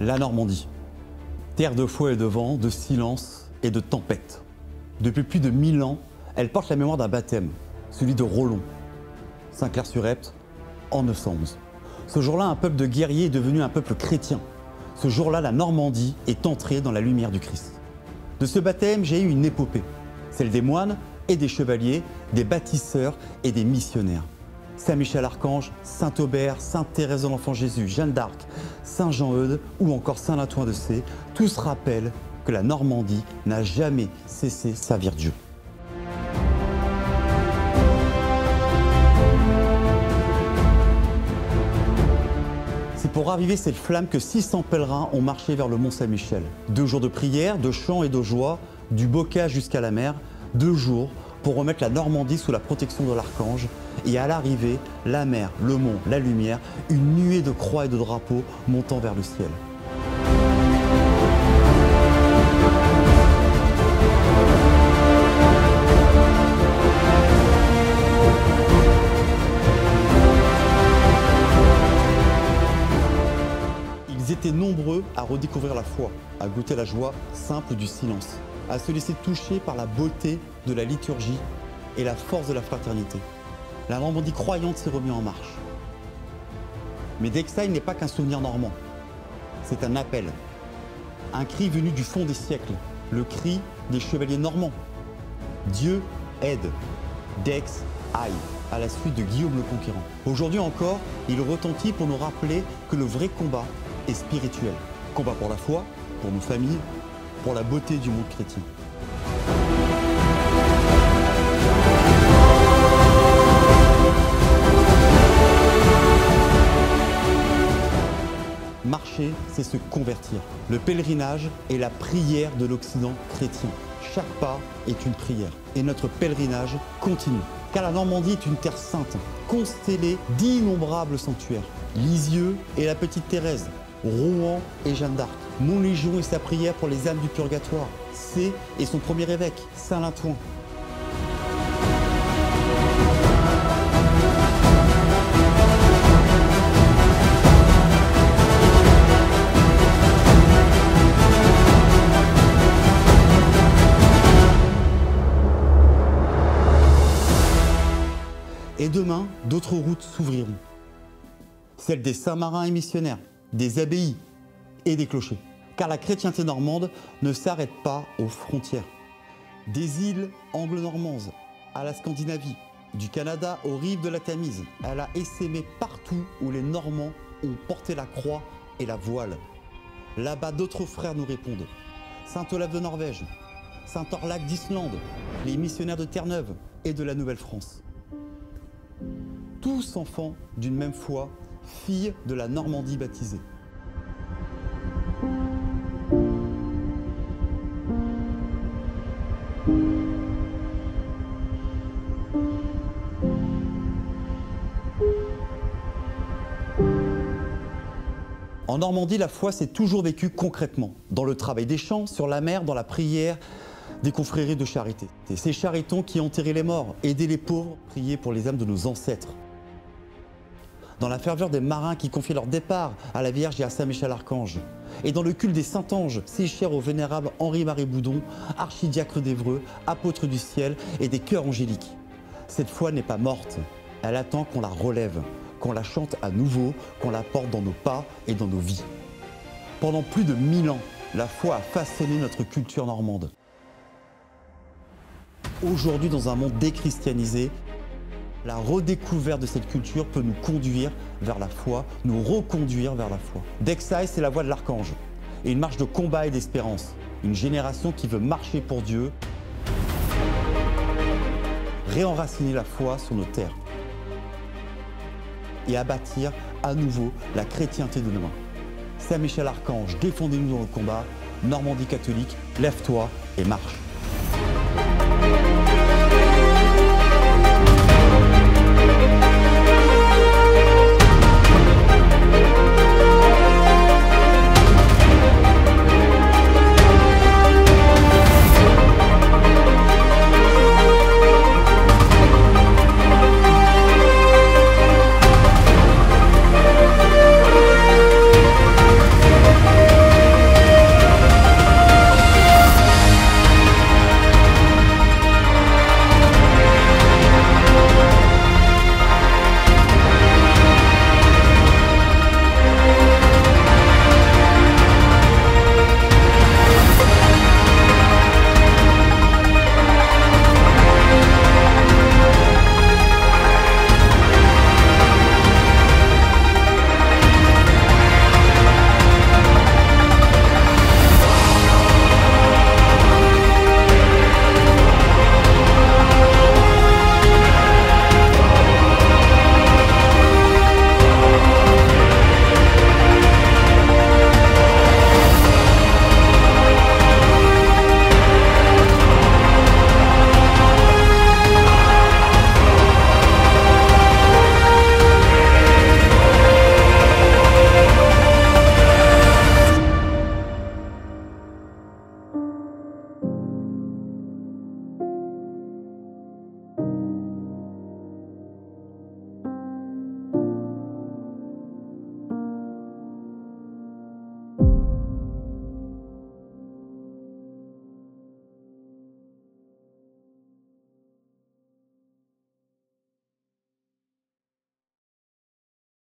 La Normandie, terre de foi et de vent, de silence et de tempête. Depuis plus de 1000 ans, elle porte la mémoire d'un baptême, celui de Rollon, Saint-Clair-sur-Epte, en 911. Ce jour-là, un peuple de guerriers est devenu un peuple chrétien. Ce jour-là, la Normandie est entrée dans la lumière du Christ. De ce baptême, j'ai eu une épopée, celle des moines et des chevaliers, des bâtisseurs et des missionnaires. Saint-Michel-Archange, Saint-Aubert, Sainte-Thérèse de l'Enfant Jésus, Jeanne d'Arc, Saint-Jean-Eudes ou encore Saint-Latouin de Sées, tous rappellent que la Normandie n'a jamais cessé de servir Dieu. C'est pour raviver cette flamme que 600 pèlerins ont marché vers le Mont Saint-Michel. 2 jours de prière, de chants et de joie, du bocage jusqu'à la mer, 2 jours pour remettre la Normandie sous la protection de l'archange. Et à l'arrivée, la mer, le mont, la lumière, une nuée de croix et de drapeaux montant vers le ciel. Ils étaient nombreux à redécouvrir la foi, à goûter la joie simple du silence, à se laisser toucher par la beauté de la liturgie et la force de la fraternité. La Normandie croyante s'est remise en marche. Mais Dexailles n'est pas qu'un souvenir normand. C'est un appel, un cri venu du fond des siècles, le cri des chevaliers normands. Dieu aide, Dex aille, à la suite de Guillaume le Conquérant. Aujourd'hui encore, il retentit pour nous rappeler que le vrai combat est spirituel. Combat pour la foi, pour nos familles, pour la beauté du monde chrétien. Marcher, c'est se convertir. Le pèlerinage est la prière de l'Occident chrétien. Chaque pas est une prière. Et notre pèlerinage continue. Car la Normandie est une terre sainte, constellée d'innombrables sanctuaires. Lisieux et la Petite Thérèse, Rouen et Jeanne d'Arc, Montlégion et sa prière pour les âmes du purgatoire, Sées et son premier évêque, Saint-Latouin. Et demain, d'autres routes s'ouvriront. Celles des saints marins et missionnaires, des abbayes et des clochers. Car la chrétienté normande ne s'arrête pas aux frontières. Des îles anglo-normandes à la Scandinavie, du Canada aux rives de la Tamise, elle a essaimé partout où les Normands ont porté la croix et la voile. Là-bas, d'autres frères nous répondent. Saint-Olaf de Norvège, Saint-Orlac d'Islande, les missionnaires de Terre-Neuve et de la Nouvelle-France. Tous enfants d'une même foi, filles de la Normandie baptisée. En Normandie, la foi s'est toujours vécue concrètement, dans le travail des champs, sur la mer, dans la prière des confréries de charité. C'est ces charitons qui enterraient les morts, aidaient les pauvres, priaient pour les âmes de nos ancêtres. Dans la ferveur des marins qui confiaient leur départ à la Vierge et à Saint-Michel-Archange. Et dans le culte des Saint-Anges, si cher au vénérable Henri-Marie Boudon, archidiacre d'Évreux, apôtre du ciel et des chœurs angéliques. Cette foi n'est pas morte, elle attend qu'on la relève, qu'on la chante à nouveau, qu'on la porte dans nos pas et dans nos vies. Pendant plus de 1000 ans, la foi a façonné notre culture normande. Aujourd'hui, dans un monde déchristianisé, la redécouverte de cette culture peut nous conduire vers la foi, nous reconduire vers la foi. Dexailles, c'est la voix de l'archange et une marche de combat et d'espérance. Une génération qui veut marcher pour Dieu, réenraciner la foi sur nos terres et à bâtir à nouveau la chrétienté de demain. Saint-Michel-Archange, défendez-nous dans le combat. Normandie catholique, lève-toi et marche.